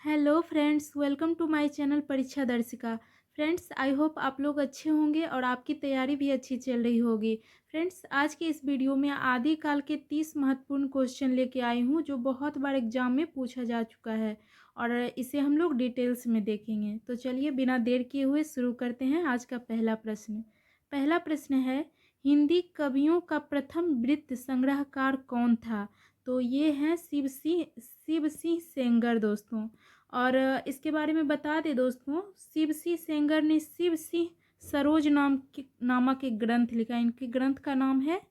Hello friends, welcome to my channel Pariksha Darshika. Friends, I hope आप लोग अच्छे होंगे और आपकी तैयारी भी अच्छी चल रही होगी। फ्रेंड्स, आज के इस वीडियो में आदिकाल के 30 महत्वपूर्ण क्वेश्चन लेके आई हूँ जो बहुत बार एग्जाम में पूछा जा चुका है और इसे हम लोग डिटेल्स में देखेंगे। तो चलिए बिना देर किए हुए शुरू करते हैं आज का पहला प्रश्न। पहला प्रश्न है, हिंदी कवियों का प्रथम वृत्त संग्रहकार कौन था? तो ये हैं शिव सिंह सेंगर दोस्तों। और इसके बारे में बता दें दोस्तों, शिव सिंह सेंगर ने शिव सिंह सरोज नामक एक ग्रंथ लिखा। इनके ग्रंथ का नाम है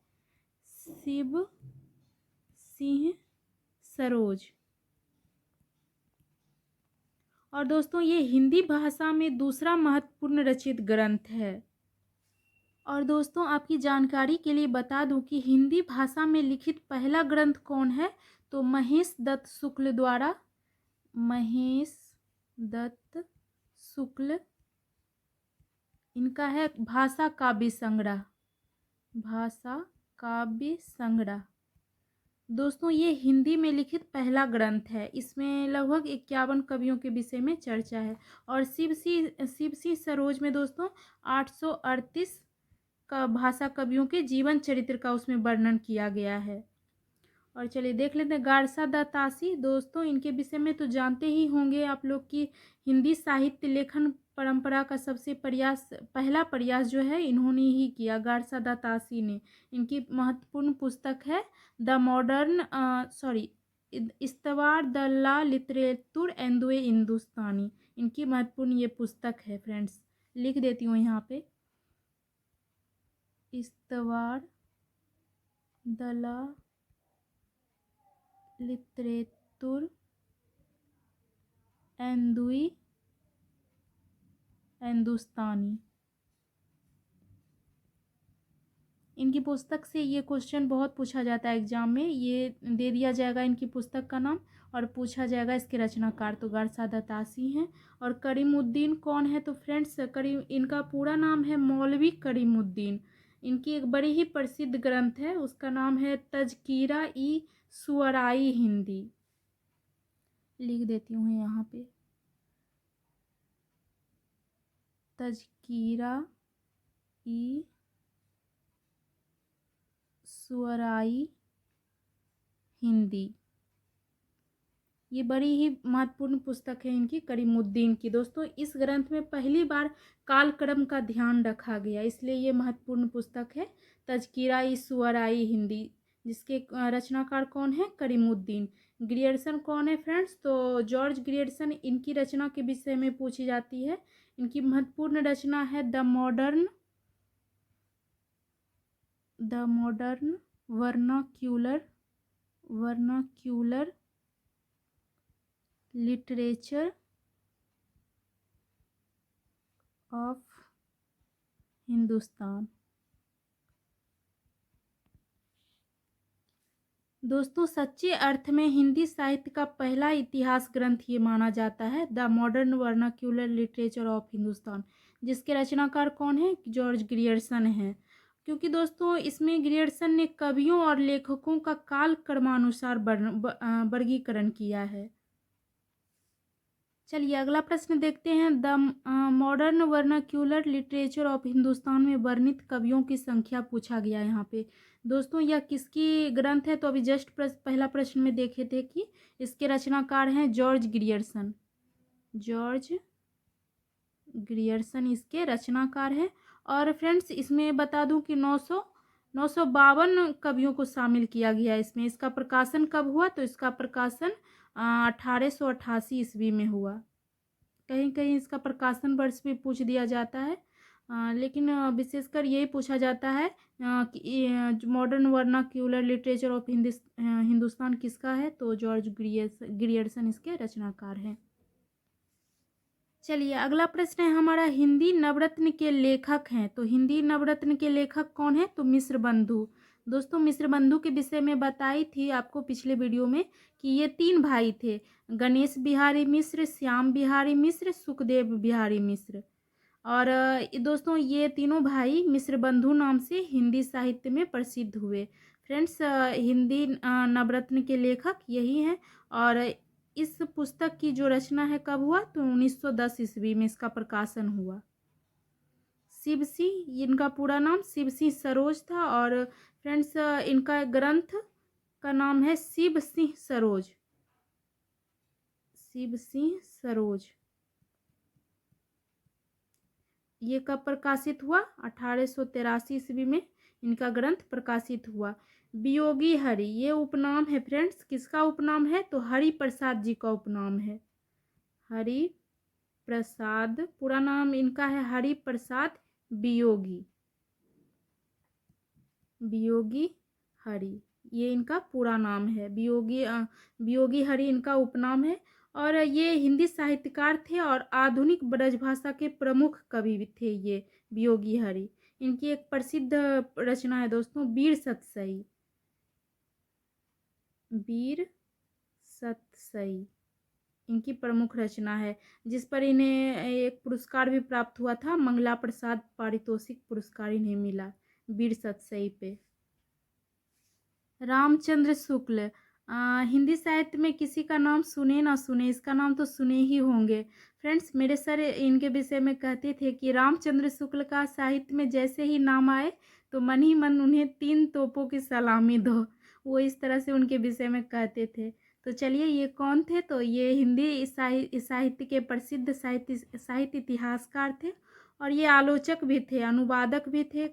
शिव सिंह सरोज। और दोस्तों ये हिंदी भाषा में दूसरा महत्वपूर्ण रचित ग्रंथ है। और दोस्तों आपकी जानकारी के लिए बता दूं कि हिंदी भाषा में लिखित पहला ग्रंथ कौन है? तो महेश दत्त शुक्ल द्वारा, महेश दत्त शुक्ल, इनका है भाषा काव्य संग्रह, भाषा काव्य संग्रह। दोस्तों ये हिंदी में लिखित पहला ग्रंथ है। इसमें लगभग 51 कवियों के विषय में चर्चा है। और शिव सिंह सरोज में दोस्तों 838 का भाषा कवियों के जीवन चरित्र का उसमें वर्णन किया गया है। और चलिए देख लेते हैं गारसा दत्तासी। दोस्तों इनके विषय में तो जानते ही होंगे आप लोग कि हिंदी साहित्य लेखन परंपरा का सबसे पहला प्रयास जो है इन्होंने ही किया, गारसा दत्तासी ने। इनकी महत्वपूर्ण पुस्तक है द मॉडर्न इस्तवार द ला लिटरेतुर एंदुए हिंदुस्तानी। इनकी महत्वपूर्ण ये पुस्तक है फ्रेंड्स, लिख देती हूँ यहाँ पे, इस्तवार द ला लिटरेतुर एंदुई हिंदुस्तानी। इनकी पुस्तक से ये क्वेश्चन बहुत पूछा जाता है एग्जाम में। ये दे दिया जाएगा इनकी पुस्तक का नाम और पूछा जाएगा इसके रचनाकार, तो गारसा दत्तासी हैं। और करीमुद्दीन कौन है? तो फ्रेंड्स इनका पूरा नाम है मौलवी करीमुद्दीन। इनकी एक बड़ी ही प्रसिद्ध ग्रंथ है, उसका नाम है तज़किरा ई शुअराई हिंदी। लिख देती हूँ यहाँ पे, तज़किरा ई शुअराई हिंदी। ये बड़ी ही महत्वपूर्ण पुस्तक है इनकी, करीमुद्दीन की। दोस्तों इस ग्रंथ में पहली बार कालक्रम का ध्यान रखा गया, इसलिए ये महत्वपूर्ण पुस्तक है तज़किरा ई शुअराई हिंदी, जिसके रचनाकार कौन है? करीमुद्दीन। ग्रियर्सन कौन है फ्रेंड्स? तो जॉर्ज ग्रियर्सन। इनकी रचना के विषय में पूछी जाती है। इनकी महत्वपूर्ण रचना है the modern vernacular literature of Hindustan. दोस्तों सच्चे अर्थ में हिंदी साहित्य का पहला इतिहास ग्रंथ ये माना जाता है, the modern vernacular literature of Hindustan, जिसके रचनाकार कौन है? जॉर्ज ग्रियर्सन है। क्योंकि दोस्तों इसमें ग्रियर्सन ने कवियों और लेखकों का काल क्रमानुसार वर्गीकरण किया है। चलिए अगला प्रश्न देखते हैं। The modern vernacular literature of Hindustan में वर्णित कवियों की संख्या पूछा गया है यहाँ पे। दोस्तों यह किसकी ग्रंथ है? तो अभी जस्ट पहला प्रश्न में देखे थे कि इसके रचनाकार हैं जॉर्ज ग्रियर्सन। जॉर्ज ग्रियर्सन इसके रचनाकार हैं। और फ्रेंड्स इसमें बता दूं कि 952 कवियों को शामिल किया गया इसमें। इसका प्रकाशन कब हुआ? तो इसका प्रकाशन 1888 ईस्वी में हुआ। कहीं कहीं इसका प्रकाशन वर्ष भी पूछ दिया जाता है, लेकिन विशेषकर यही पूछा जाता है कि modern vernacular literature of Hindustan किसका है? तो जॉर्ज ग्रियर्सन इसके रचनाकार हैं। चलिए अगला प्रश्न है हमारा, हिंदी नवरत्न के लेखक हैं। तो हिंदी नवरत्न के लेखक कौन है? तो मिश्र बंधु। दोस्तों मिश्र बंधु के विषय में बताई थी आपको पिछले वीडियो में कि ये 3 भाई थे, गणेश बिहारी मिश्र, श्याम बिहारी मिश्र, सुखदेव बिहारी मिश्र। और दोस्तों ये तीनों भाई मिश्र बंधु नाम से हिंदी साहित्य में प्रसिद्ध हुए। फ्रेंड्स हिंदी नवरत्न के लेखक यही हैं। और इस पुस्तक की जो रचना है कब हुआ, तो 1910 ईस्वी में इसका प्रकाशन हुआ। शिव सिंह, इनका पूरा नाम शिव सिंह सरोज था। और फ्रेंड्स इनका ग्रंथ का नाम है शिव सिंह सरोज। शिव सिंह सरोज ये कब प्रकाशित हुआ, 1883 ईस्वी में इनका ग्रंथ प्रकाशित हुआ। वियोगी हरि ये उपनाम है फ्रेंड्स, किसका उपनाम है, तो हरि प्रसाद जी का उपनाम है। हरि प्रसाद, पूरा नाम इनका है हरि प्रसाद वियोगी। वियोगी हरि ये इनका पूरा नाम है। वियोगी हरि इनका उपनाम है। और ये हिंदी साहित्यकार थे और आधुनिक ब्रजभाषा के प्रमुख कवि भी थे ये वियोगी हरि। इनकी एक प्रसिद्ध रचना है दोस्तों वीर सतसई। वीर सतसई इनकी प्रमुख रचना है, जिस पर इन्हें एक पुरस्कार भी प्राप्त हुआ था, मंगला प्रसाद पारितोषिक पुरस्कार इन्हें मिला वीर सतसई पे। रामचंद्र शुक्ल, हिंदी साहित्य में किसी का नाम सुने ना सुने, इसका नाम तो सुने ही होंगे। फ्रेंड्स मेरे सर इनके विषय में कहते थे कि रामचंद्र शुक्ल का साहित्य में जैसे ही नाम आए तो मन ही मन उन्हें 3 तोपों की सलामी दो, वो इस तरह से उनके विषय में कहते थे। तो चलिए ये कौन थे, तो ये हिंदी साहित्य के प्रसिद्ध साहित्य इतिहासकार थे। और ये आलोचक भी थे, अनुवादक भी थे,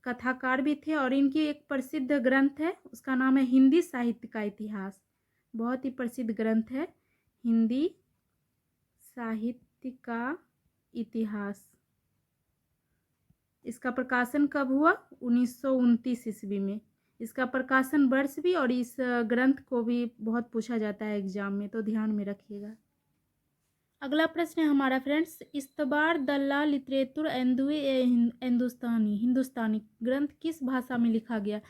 कथाकार भी थे। और इनकी एक प्रसिद्ध ग्रंथ है, उसका नाम है हिंदी साहित्य का इतिहास। बहुत ही प्रसिद्ध ग्रंथ है हिंदी साहित्य का इतिहास। इसका प्रकाशन कब हुआ, 1929 ईस्वी में। इसका प्रकाशन वर्ष भी और इस ग्रंथ को भी बहुत पूछा जाता है एग्जाम में, तो ध्यान में रखिएगा। अगला प्रश्न है हमारा फ्रेंड्स, इस्तबार दल्ला लिटरेतुर एंदुए हिंदुस्तानी ग्रंथ किस भाषा में लिखा गया।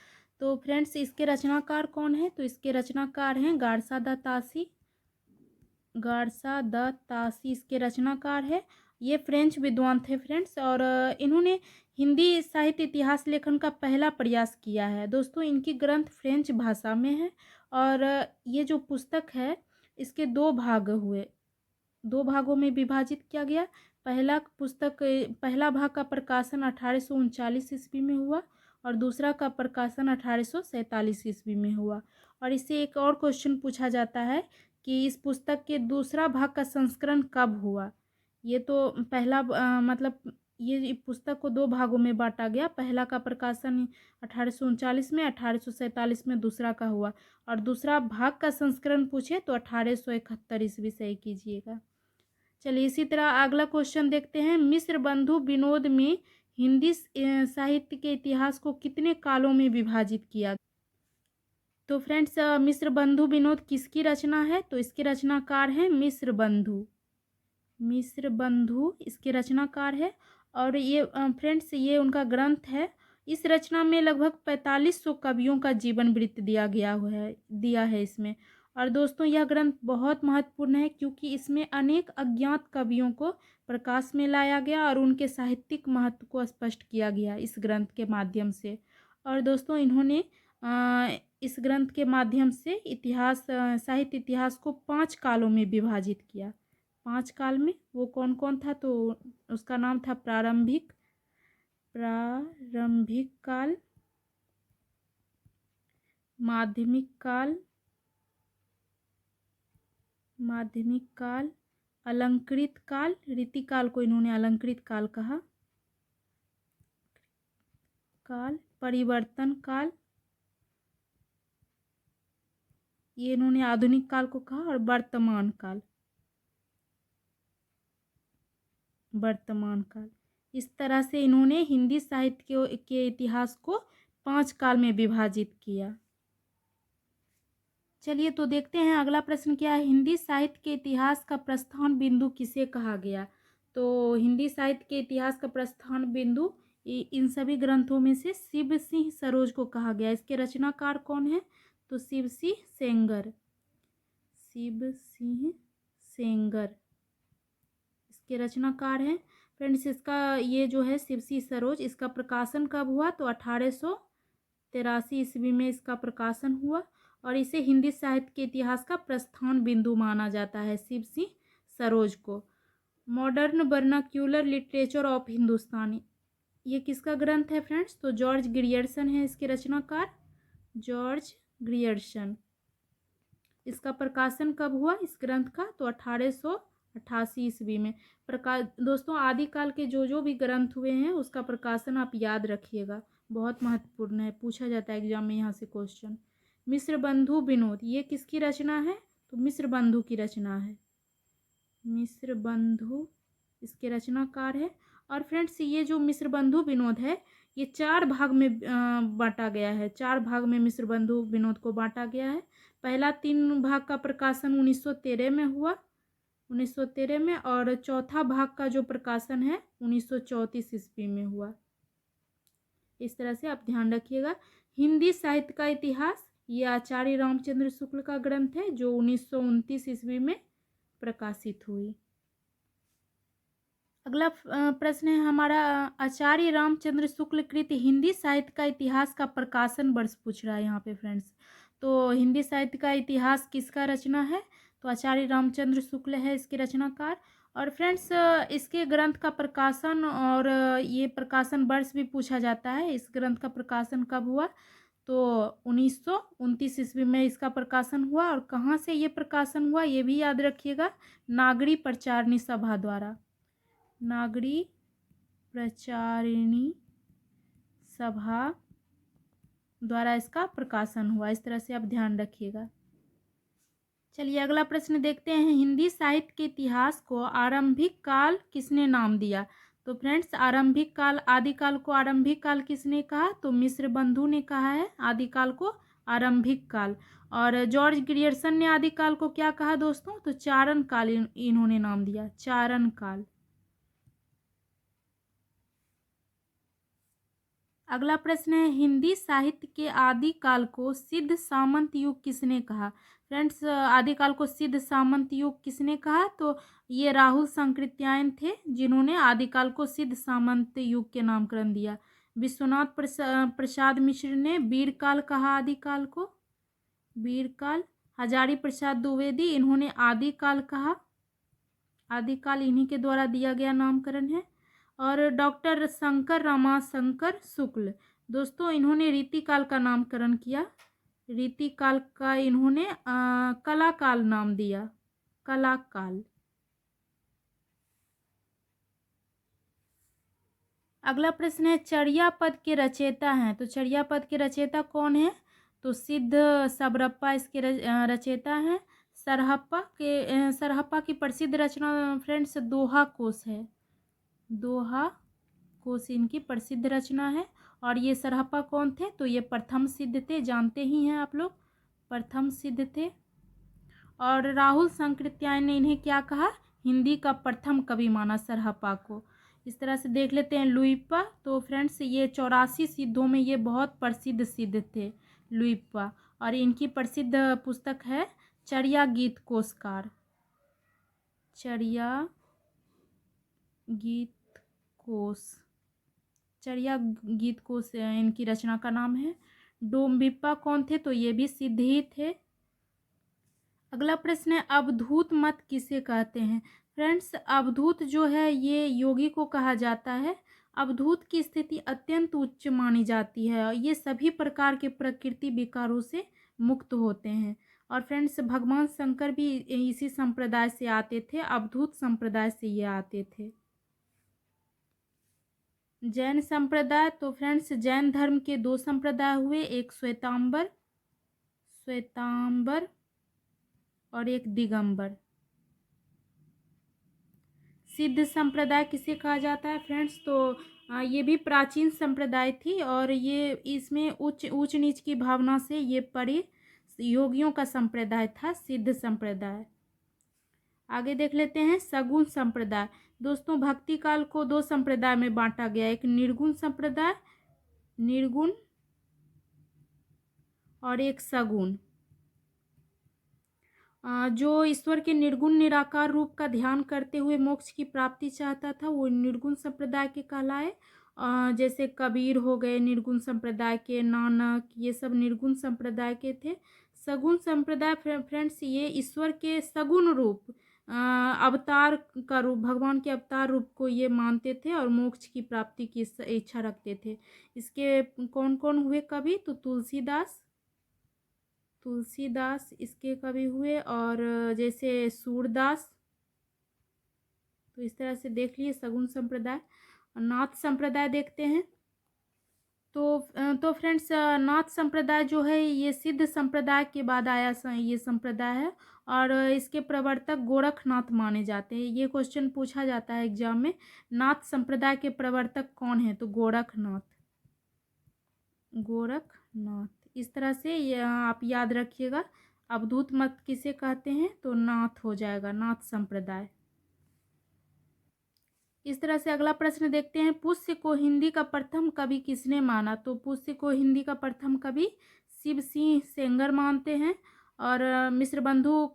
तो फ्रेंड्स इसके रचनाकार कौन है, तो इसके रचनाकार हैं गारसा द तासी। गारसा द तासी इसके रचनाकार है। ये फ्रेंच विद्वान थे फ्रेंड्स, और इन्होंने हिंदी साहित्य इतिहास लेखन का पहला प्रयास किया है। दोस्तों इनकी ग्रंथ फ्रेंच भाषा में है। और ये जो पुस्तक है इसके 2 भाग हुए, 2 भागों में विभाजित किया गया। पहला भाग का प्रकाशन 1839 ईस्वी में हुआ और दूसरा का प्रकाशन 1847 ईस्वी में हुआ। और इससे एक और क्वेश्चन पूछा जाता है कि इस पुस्तक के दूसरा भाग का संस्करण कब हुआ। ये तो पहला मतलब ये पुस्तक को 2 भागों में बांटा गया। पहला का प्रकाशन 1839 में, 1847 में दूसरा का हुआ। और दूसरा भाग का संस्करण पूछे तो 1871 ईस्वी सही कीजिएगा। चलिए इसी तरह अगला क्वेश्चन देखते हैं, मिस्र बंधु विनोद में हिंदी साहित्य के इतिहास को कितने कालों में विभाजित किया। तो फ्रेंड्स मिस्र बंधु विनोद किसकी रचना है, तो इसके रचनाकार हैं मिस्र बंधु। मिस्र बंधु इसके रचनाकार है। और ये फ्रेंड्स ये उनका ग्रंथ है। इस रचना में लगभग 4500 कवियों का जीवन वृत्त दिया है इसमें। और दोस्तों यह ग्रंथ बहुत महत्वपूर्ण है क्योंकि इसमें अनेक अज्ञात कवियों को प्रकाश में लाया गया और उनके साहित्यिक महत्व को स्पष्ट किया गया इस ग्रंथ के माध्यम से। और दोस्तों इन्होंने इस ग्रंथ के माध्यम से साहित्य इतिहास को 5 कालों में विभाजित किया। 5 काल में वो कौन कौन था, तो उसका नाम था प्रारंभिक काल, माध्यमिक काल, अलंकृत काल, रीतिकाल को इन्होंने अलंकृत काल कहा, परिवर्तन काल, ये इन्होंने आधुनिक काल को कहा, और वर्तमान काल। इस तरह से इन्होंने हिंदी साहित्य के इतिहास को 5 काल में विभाजित किया। चलिए तो देखते हैं अगला प्रश्न क्या है, हिंदी साहित्य के इतिहास का प्रस्थान बिंदु किसे कहा गया। तो हिंदी साहित्य के इतिहास का प्रस्थान बिंदु इन सभी ग्रंथों में से शिव सिंह सरोज को कहा गया। इसके रचनाकार कौन है, तो शिव सिंह सेंगर इसके रचनाकार हैं। फ्रेंड्स इसका ये जो है शिव सिंह सरोज, इसका प्रकाशन कब हुआ, तो 1883 ईस्वी में इसका प्रकाशन हुआ। और इसे हिंदी साहित्य के इतिहास का प्रस्थान बिंदु माना जाता है, शिव सिंह सरोज को। मॉडर्न वर्नाक्यूलर लिटरेचर ऑफ हिंदुस्तानी, ये किसका ग्रंथ है फ्रेंड्स? तो जॉर्ज ग्रियर्सन है इसके रचनाकार, जॉर्ज ग्रियर्सन। इसका प्रकाशन कब हुआ इस ग्रंथ का? तो 1888 ईस्वी में। दोस्तों आदिकाल के जो भी ग्रंथ हुए हैं उसका प्रकाशन आप याद रखिएगा, बहुत महत्वपूर्ण है, पूछा जाता है एग्जाम में यहाँ से क्वेश्चन। मिस्र बंधु विनोद, ये किसकी रचना है? तो मिस्र बंधु की रचना है, मिस्र बंधु इसके रचनाकार है। और फ्रेंड्स ये जो मिस्र बंधु विनोद है ये 4 भाग में बांटा गया है, 4 भाग में मिस्र बंधु विनोद को बांटा गया है। पहला 3 भाग का प्रकाशन 1913 में हुआ, 1913 में, और चौथा भाग का जो प्रकाशन है 1934 ईस्वी में हुआ। इस तरह से आप ध्यान रखिएगा। हिंदी साहित्य का इतिहास, ये आचार्य रामचंद्र शुक्ल का ग्रंथ है जो 1929 ईस्वी में प्रकाशित हुई। अगला प्रश्न है हमारा, आचार्य रामचंद्र शुक्ल कृत हिंदी साहित्य का इतिहास का प्रकाशन वर्ष पूछ रहा है यहाँ पे फ्रेंड्स। तो हिंदी साहित्य का इतिहास किसका रचना है? तो आचार्य रामचंद्र शुक्ल है इसके रचनाकार। और फ्रेंड्स इसके ग्रंथ का प्रकाशन और ये प्रकाशन वर्ष भी पूछा जाता है, इस ग्रंथ का प्रकाशन कब हुआ? तो 1929 ईस्वी में इसका प्रकाशन हुआ। और कहाँ से ये प्रकाशन हुआ ये भी याद रखिएगा, नागरी प्रचारिणी सभा द्वारा, नागरी प्रचारिणी सभा द्वारा इसका प्रकाशन हुआ। इस तरह से आप ध्यान रखिएगा। चलिए अगला प्रश्न देखते हैं, हिंदी साहित्य के इतिहास को आरंभिक काल किसने नाम दिया? तो फ्रेंड्स आरंभिक काल, आदिकाल को आरंभिक काल किसने कहा? तो मिस्र बंधु ने कहा है आदिकाल को आरंभिक काल। और जॉर्ज ग्रियर्सन ने आदिकाल को क्या कहा दोस्तों? तो चारण काल इन्होंने नाम दिया, चारण काल। अगला प्रश्न है, हिंदी साहित्य के आदिकाल को सिद्ध सामंत युग किसने कहा? फ्रेंड्स आदिकाल को सिद्ध सामंत युग किसने कहा? तो ये राहुल संकृत्यायन थे जिन्होंने आदिकाल को सिद्ध सामंत युग के नामकरण दिया। विश्वनाथ प्रसाद मिश्र ने वीरकाल कहा आदिकाल को, वीरकाल। हजारी प्रसाद द्विवेदी इन्होंने आदिकाल कहा, आदिकाल इन्हीं के द्वारा दिया गया नामकरण है। और डॉक्टर शंकर रामाशंकर शुक्ल, दोस्तों इन्होंने रीतिकाल का नामकरण किया, रीतिकाल का इन्होंने कलाकाल नाम दिया, कलाकाल। अगला प्रश्न है, चर्यापद के रचयिता हैं, तो चर्यापद के रचयिता कौन है? तो सिद्ध सबरप्पा इसके रचयिता हैं। सरहप्पा की प्रसिद्ध रचना फ्रेंड्स दोहा कोश है, दोहा कोश इनकी प्रसिद्ध रचना है। और ये सरहप्पा कौन थे? तो ये प्रथम सिद्ध थे, जानते ही हैं आप लोग, प्रथम सिद्ध थे। और राहुल संकृत्यायन ने इन्हें क्या कहा? हिंदी का प्रथम कवि माना सरहप्पा को। इस तरह से देख लेते हैं लुइप्पा, तो फ्रेंड्स ये 84 सिद्धों में ये बहुत प्रसिद्ध सिद्ध थे लुइप्पा। और इनकी प्रसिद्ध पुस्तक है चर्या गीत कोशकार, चर्या गीत कोश, चर्या गीत कोश इनकी रचना का नाम है। डोम्बिप्पा कौन थे? तो ये भी सिद्ध ही थे। अगला प्रश्न है, अवधूत मत किसे कहते हैं? फ्रेंड्स अवधूत जो है ये योगी को कहा जाता है। अवधूत की स्थिति अत्यंत उच्च मानी जाती है और ये सभी प्रकार के प्रकृति विकारों से मुक्त होते हैं। और फ्रेंड्स भगवान शंकर भी इसी संप्रदाय से आते थे, अवधूत संप्रदाय से ये आते थे। जैन संप्रदाय, तो फ्रेंड्स जैन धर्म के 2 संप्रदाय हुए, एक श्वेतांबर, श्वेतांबर और एक दिगंबर। सिद्ध संप्रदाय किसे कहा जाता है फ्रेंड्स? तो ये भी प्राचीन संप्रदाय थी और ये इसमें ऊंच नीच की भावना से ये परे योगियों का संप्रदाय था, सिद्ध संप्रदाय। आगे देख लेते हैं सगुण संप्रदाय। दोस्तों भक्ति काल को 2 संप्रदाय में बांटा गया, एक निर्गुण संप्रदाय, निर्गुण, और एक सगुण। जो ईश्वर के निर्गुण निराकार रूप का ध्यान करते हुए मोक्ष की प्राप्ति चाहता था वो निर्गुण संप्रदाय के कहलाए। जैसे कबीर हो गए निर्गुण संप्रदाय के, नानक, ये सब निर्गुण संप्रदाय के थे। सगुण संप्रदाय फ्रेंड्स ये ईश्वर के सगुण रूप अवतार का रूप, भगवान के अवतार रूप को ये मानते थे और मोक्ष की प्राप्ति की इच्छा रखते थे। इसके कौन कौन हुए कवि? तो तुलसीदास इसके कवि हुए, और जैसे सूरदास। तो इस तरह से देख लिए सगुण संप्रदाय। नाथ संप्रदाय देखते हैं। तो फ्रेंड्स नाथ संप्रदाय जो है ये सिद्ध संप्रदाय के बाद आया ये संप्रदाय है, और इसके प्रवर्तक गोरखनाथ माने जाते हैं। ये क्वेश्चन पूछा जाता है एग्जाम में, नाथ संप्रदाय के प्रवर्तक कौन है? तो गोरखनाथ। इस तरह से ये आप याद रखिएगा। अवधूत मत किसे कहते हैं? तो नाथ हो जाएगा, नाथ संप्रदाय। इस तरह से अगला प्रश्न देखते हैं, पुष्य को हिंदी का प्रथम कवि किसने माना? तो पुष्य को हिंदी का प्रथम कवि शिव सिंह सेंगर मानते हैं। और मिश्र बंधु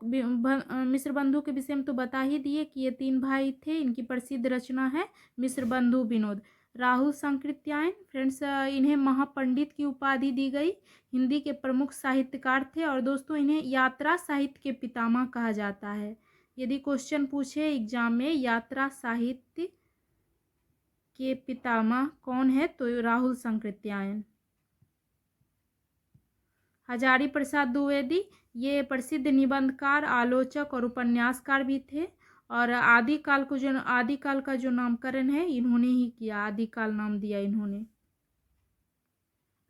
के विषय में तो बता ही दिए कि ये 3 भाई थे। इनकी प्रसिद्ध रचना है मिश्र बंधु विनोद। राहुल सांकृत्यायन फ्रेंड्स, इन्हें महापंडित की उपाधि दी गई। हिंदी के प्रमुख साहित्यकार थे, और दोस्तों इन्हें यात्रा साहित्य के पितामह कहा जाता है। यदि क्वेश्चन पूछे एग्जाम में यात्रा साहित्य के पितामह कौन है? तो राहुल सांकृत्यायन। हजारी प्रसाद द्विवेदी ये प्रसिद्ध निबंधकार, आलोचक और उपन्यासकार भी थे, और आदिकाल का जो नामकरण है इन्होंने ही किया, आदिकाल नाम दिया इन्होंने।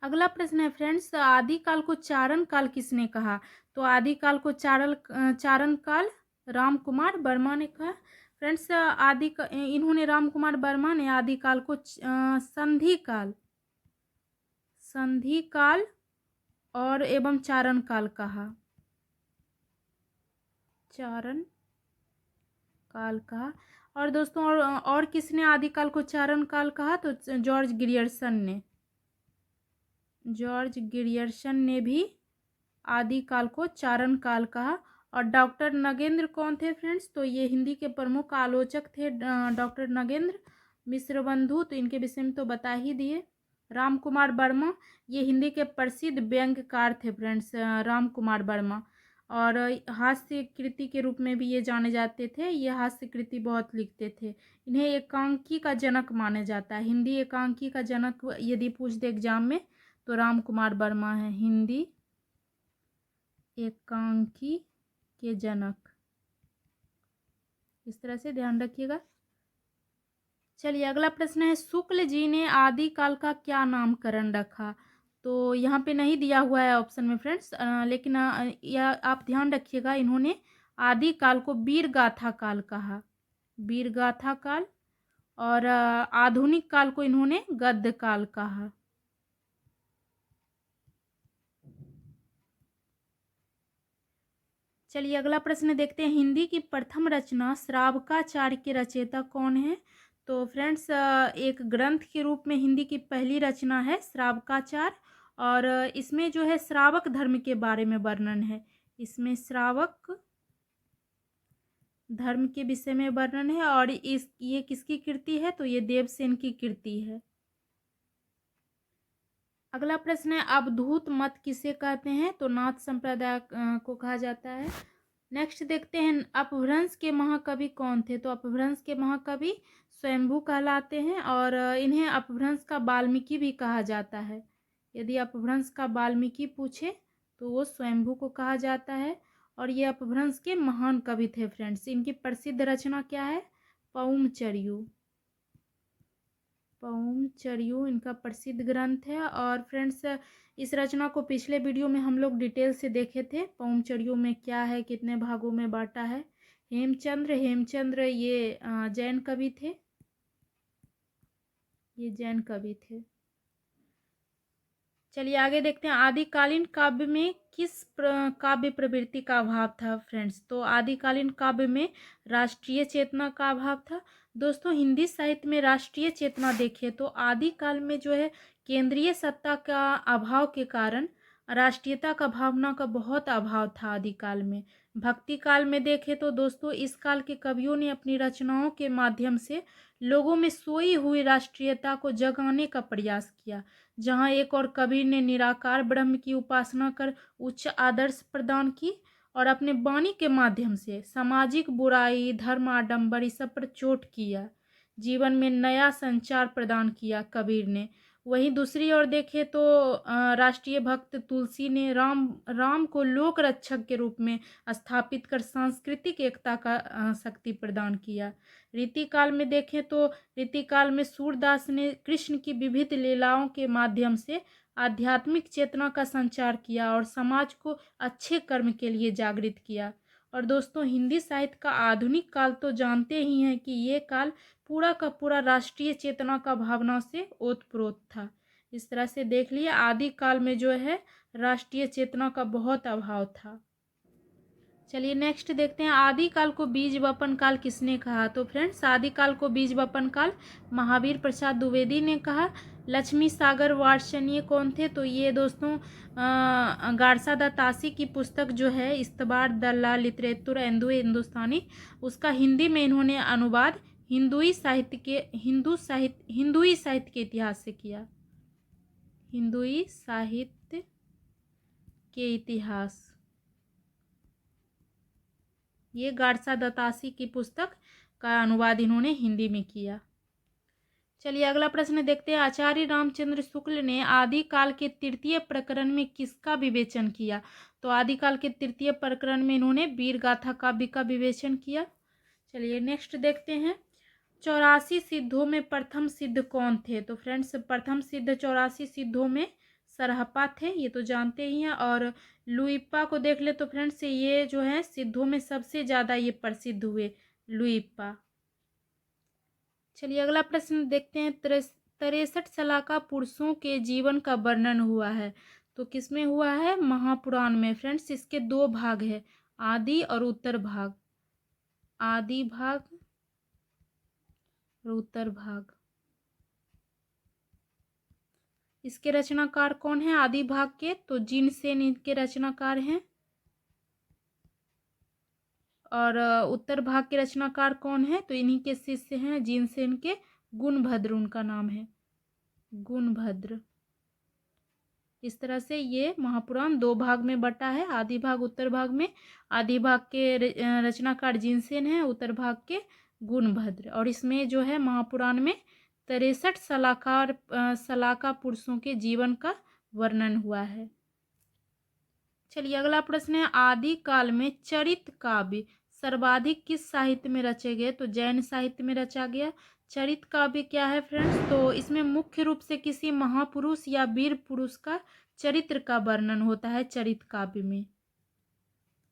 अगला प्रश्न है फ्रेंड्स, आदिकाल को चारण काल किसने कहा? तो आदिकाल को चारण काल राम कुमार वर्मा ने कहा। फ्रेंड्स इन्होंने राम कुमार वर्मा ने आदिकाल को संधि काल और एवं चारण काल कहा। और दोस्तों और किसने आदिकाल को चारण काल कहा? तो जॉर्ज गिरियर्सन ने भी आदिकाल को चारण काल कहा। और डॉक्टर नगेंद्र कौन थे फ्रेंड्स? तो ये हिंदी के प्रमुख आलोचक थे डॉक्टर नगेंद्र। मिश्र बंधु तो इनके विषय में तो बता ही दिए। राम कुमार वर्मा ये हिंदी के प्रसिद्ध व्यंग्यकार थे फ्रेंड्स, राम कुमार वर्मा। और हास्य कृति के रूप में भी ये जाने जाते थे, ये हास्य कृति बहुत लिखते थे। इन्हें एकांकी का जनक माना जाता है। हिंदी एकांकी का जनक यदि पूछ दे एग्जाम में तो राम कुमार वर्मा है हिंदी एकांकी के जनक। इस तरह से ध्यान रखिएगा। चलिए अगला प्रश्न है, शुक्ल जी ने आदिकाल का क्या नामकरण रखा? तो यहाँ पे नहीं दिया हुआ है ऑप्शन में फ्रेंड्स, लेकिन यह आप ध्यान रखिएगा, इन्होंने आदिकाल को वीरगाथा काल कहा, वीरगाथा काल। और आधुनिक काल को इन्होंने गद्य काल कहा। चलिए अगला प्रश्न देखते हैं, हिंदी की प्रथम रचना श्रावकाचार्य के रचयिता कौन है? तो फ्रेंड्स एक ग्रंथ के रूप में हिंदी की पहली रचना है श्रावकाचार्य, और इसमें जो है श्रावक धर्म के बारे में वर्णन है। इसमें श्रावक धर्म के विषय में वर्णन है, और ये किसकी कृति है? तो ये देवसेन की कृति है। अगला प्रश्न है, अवधूत मत किसे कहते हैं? तो नाथ संप्रदाय को कहा जाता है। नेक्स्ट देखते हैं, अपभ्रंश के महाकवि कौन थे? तो अपभ्रंश के महाकवि स्वयंभू कहलाते हैं, और इन्हें अपभ्रंश का वाल्मीकि भी कहा जाता है। यदि अपभ्रंश का वाल्मीकि पूछे तो वो स्वयंभू को कहा जाता है। और ये अपभ्रंश के महान कवि थे फ्रेंड्स। इनकी प्रसिद्ध रचना क्या है? पौमचर्यू इनका प्रसिद्ध ग्रंथ है। और फ्रेंड्स इस रचना को पिछले वीडियो में हम लोग डिटेल से देखे थे, पौमचर्यू में क्या है, कितने भागों में बांटा है। हेमचंद्र ये जैन कवि थे, चलिए आगे देखते हैं, आदिकालीन काव्य में किस काव्य प्रवृत्ति का अभाव था फ्रेंड्स? तो आदिकालीन काव्य में राष्ट्रीय चेतना का अभाव था। दोस्तों हिंदी साहित्य में राष्ट्रीय चेतना देखिए तो आदिकाल में जो है केंद्रीय सत्ता का अभाव के कारण राष्ट्रीयता का भावना का बहुत अभाव था आदिकाल में। भक्ति काल में देखें तो दोस्तों इस काल के कवियों ने अपनी रचनाओं के माध्यम से लोगों में सोई हुई राष्ट्रीयता को जगाने का प्रयास किया। जहां एक और कवि ने निराकार ब्रह्म की उपासना कर उच्च आदर्श प्रदान की और अपने वाणी के माध्यम से सामाजिक बुराई, धर्म आडंबर इस सब पर चोट किया, जीवन में नया संचार प्रदान किया कबीर ने। वहीं दूसरी ओर देखें तो राष्ट्रीय भक्त तुलसी ने राम को लोक रक्षक के रूप में स्थापित कर सांस्कृतिक एकता का शक्ति प्रदान किया। रीतिकाल में देखें तो रीतिकाल में सूरदास ने कृष्ण की विविध लीलाओं के माध्यम से आध्यात्मिक चेतना का संचार किया और समाज को अच्छे कर्म के लिए जागृत किया। और दोस्तों हिंदी साहित्य का आधुनिक काल तो जानते ही हैं कि ये काल पूरा का पूरा राष्ट्रीय चेतना का भावना से ओतप्रोत था। इस तरह से देख लिए आदि काल में जो है राष्ट्रीय चेतना का बहुत अभाव था। चलिए नेक्स्ट देखते हैं आदिकाल को बीज वपन काल किसने कहा। तो फ्रेंड्स आदिकाल को बीज वपन काल महावीर प्रसाद द्विवेदी ने कहा। लक्ष्मी सागर वार्ष्णेय कौन थे। तो ये दोस्तों गारसा दत्तासी की पुस्तक जो है इस्तबार दल्ला लिटरेचर एंदु हिंदुस्तानी, उसका हिंदी में इन्होंने अनुवाद हिंदुई साहित्य के इतिहास से किया। हिंदुई साहित्य के इतिहास, ये गारसा दत्तासी की पुस्तक का अनुवाद इन्होंने हिंदी में किया। चलिए अगला प्रश्न देखते हैं। आचार्य रामचंद्र शुक्ल ने आदिकाल के तृतीय प्रकरण में किसका विवेचन किया। तो आदिकाल के तृतीय प्रकरण में इन्होंने वीर गाथा काव्य का विवेचन किया। चलिए नेक्स्ट देखते हैं। 84 सिद्धों में प्रथम सिद्ध कौन थे। तो फ्रेंड्स प्रथम सिद्ध 84 सिद्धों में सरहपा थे, ये तो जानते ही हैं। और लुइप्पा को देख ले तो फ्रेंड्स ये जो है सिद्धों में सबसे ज़्यादा ये प्रसिद्ध हुए लुइप्पा। चलिए अगला प्रश्न देखते हैं। 63 सलाका पुरुषों के जीवन का वर्णन हुआ है। तो किसमें हुआ है। महापुराण में। फ्रेंड्स इसके दो भाग है, आदि और उत्तर भाग। आदि भाग और उत्तर भाग। इसके रचनाकार कौन है आदि भाग के। तो जिनसेन इनके रचनाकार हैं। और उत्तर भाग के रचनाकार कौन है। तो इन्हीं के शिष्य हैं जिनसेन के, गुणभद्र उनका नाम है, गुणभद्र। इस तरह से ये महापुराण दो भाग में बटा है, आदि भाग उत्तर भाग में। आदि भाग के रचनाकार जिनसेन है, उत्तर भाग के गुणभद्र। और इसमें जो है महापुराण में 63 सलाका पुरुषों के जीवन का वर्णन हुआ है। चलिए अगला प्रश्न है। आदि काल में चरित काव्य सर्वाधिक किस साहित्य में रचे गए। तो जैन साहित्य में रचा गया। चरित काव्य क्या है फ्रेंड्स। तो इसमें मुख्य रूप से किसी महापुरुष या वीर पुरुष का चरित्र का वर्णन होता है चरित काव्य में।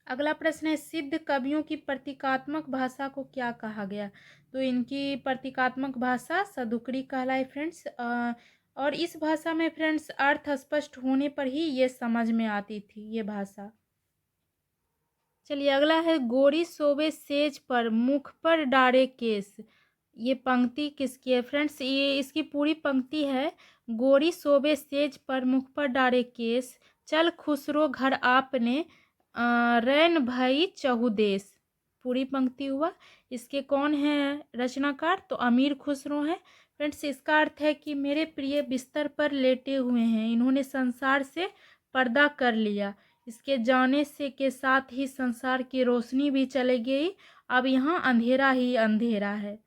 अगला प्रश्न है। सिद्ध कवियों की प्रतीकात्मक भाषा को क्या कहा गया। तो इनकी प्रतीकात्मक भाषा सदुकड़ी कहलाई फ्रेंड्स। और इस भाषा में फ्रेंड्स अर्थ स्पष्ट होने पर ही ये समझ में आती थी ये भाषा। चलिए अगला है। गोरी सोवे सेज पर मुख पर डारे केस, ये पंक्ति किसकी है फ्रेंड्स। ये इसकी पूरी पंक्ति है। गोरी सोवे सेज पर मुख पर डारे केस, चल खुसरो घर आपने रैन भई चहुदेश। पूरी पंक्ति हुआ। इसके कौन है रचनाकार। तो अमीर खुसरो हैं फ्रेंड्स। इसका अर्थ है कि मेरे प्रिय बिस्तर पर लेटे हुए हैं, इन्होंने संसार से पर्दा कर लिया, इसके जाने से के साथ ही संसार की रोशनी भी चली गई, अब यहाँ अंधेरा ही अंधेरा है।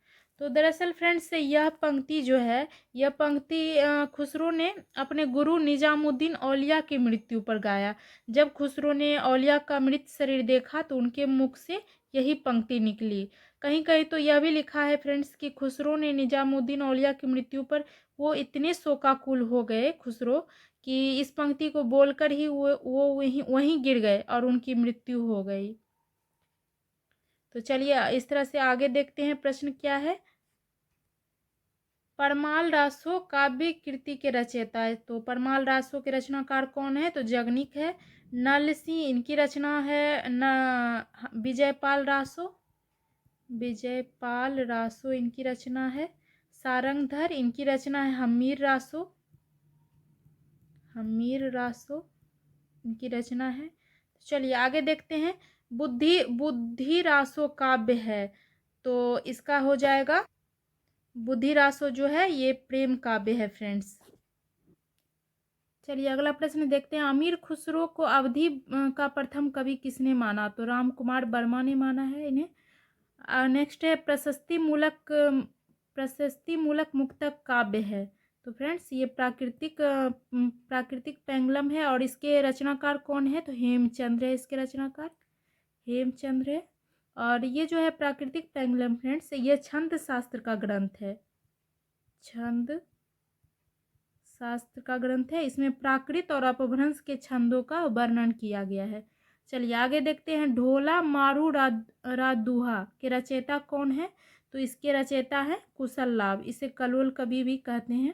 तो दरअसल फ्रेंड्स यह पंक्ति जो है, यह पंक्ति खुसरो ने अपने गुरु निजामुद्दीन औलिया की मृत्यु पर गाया। जब खुसरो ने औलिया का मृत शरीर देखा तो उनके मुख से यही पंक्ति निकली। कहीं कहीं तो यह भी लिखा है फ्रेंड्स कि खुसरो ने निजामुद्दीन औलिया की मृत्यु पर वो इतने शोकाकुल हो गए खुसरो कि इस पंक्ति को बोलकर ही वो वहीं गिर गए और उनकी मृत्यु हो गई। तो चलिए इस तरह से आगे देखते हैं प्रश्न क्या है। परमाल रासो काव्य कृति के रचयिता है। तो परमाल रासो के रचनाकार कौन है। तो जगनिक है। नल सिंह इनकी रचना है। विजयपाल रासो, विजयपाल रासो इनकी रचना है। सारंगधर इनकी रचना है। हमीर रासो, हमीर रासो इनकी रचना है। चलिए आगे देखते हैं। बुद्धि रासो काव्य है, तो इसका हो जाएगा बुद्धि रासो जो है ये प्रेम काव्य है फ्रेंड्स। चलिए अगला प्रश्न देखते हैं। अमीर खुसरो को अवधी का प्रथम कवि किसने माना? तो राम कुमार वर्मा ने माना है इन्हें। नेक्स्ट है प्रशस्ति मूलक मुक्तक काव्य है। तो फ्रेंड्स ये प्राकृतिक पेंगलम है और इसके रचनाकार कौन है? तो हेमचंद्र है इसके रचनाकार, हेमचंद्र है। और ये जो है प्राकृतिक पेंगलम फ्रेंड्स ये छंद शास्त्र का ग्रंथ है, छंद शास्त्र का ग्रंथ है। इसमें प्राकृत और अपभ्रंश के छंदों का वर्णन किया गया है। चलिए आगे देखते हैं। ढोला मारू रादुहा के रचयिता कौन है? तो इसके रचयिता है कुशल लाभ, इसे कलोल कवि भी कहते हैं,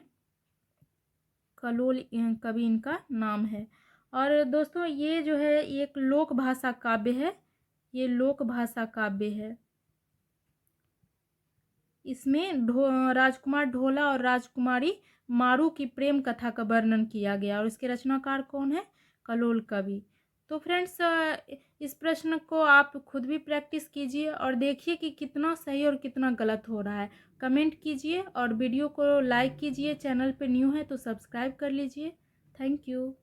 कलोल कवि इनका नाम है। और दोस्तों ये जो है एक लोक भाषा काव्य है, ये लोक भाषा काव्य है। इसमें राजकुमार ढोला और राजकुमारी मारू की प्रेम कथा का वर्णन किया गया और इसके रचनाकार कौन है? कलोल कवि। तो फ्रेंड्स इस प्रश्न को आप खुद भी प्रैक्टिस कीजिए और देखिए कि कितना सही और कितना गलत हो रहा है। कमेंट कीजिए और वीडियो को लाइक कीजिए। चैनल पे न्यू है तो सब्सक्राइब कर लीजिए। Thank you.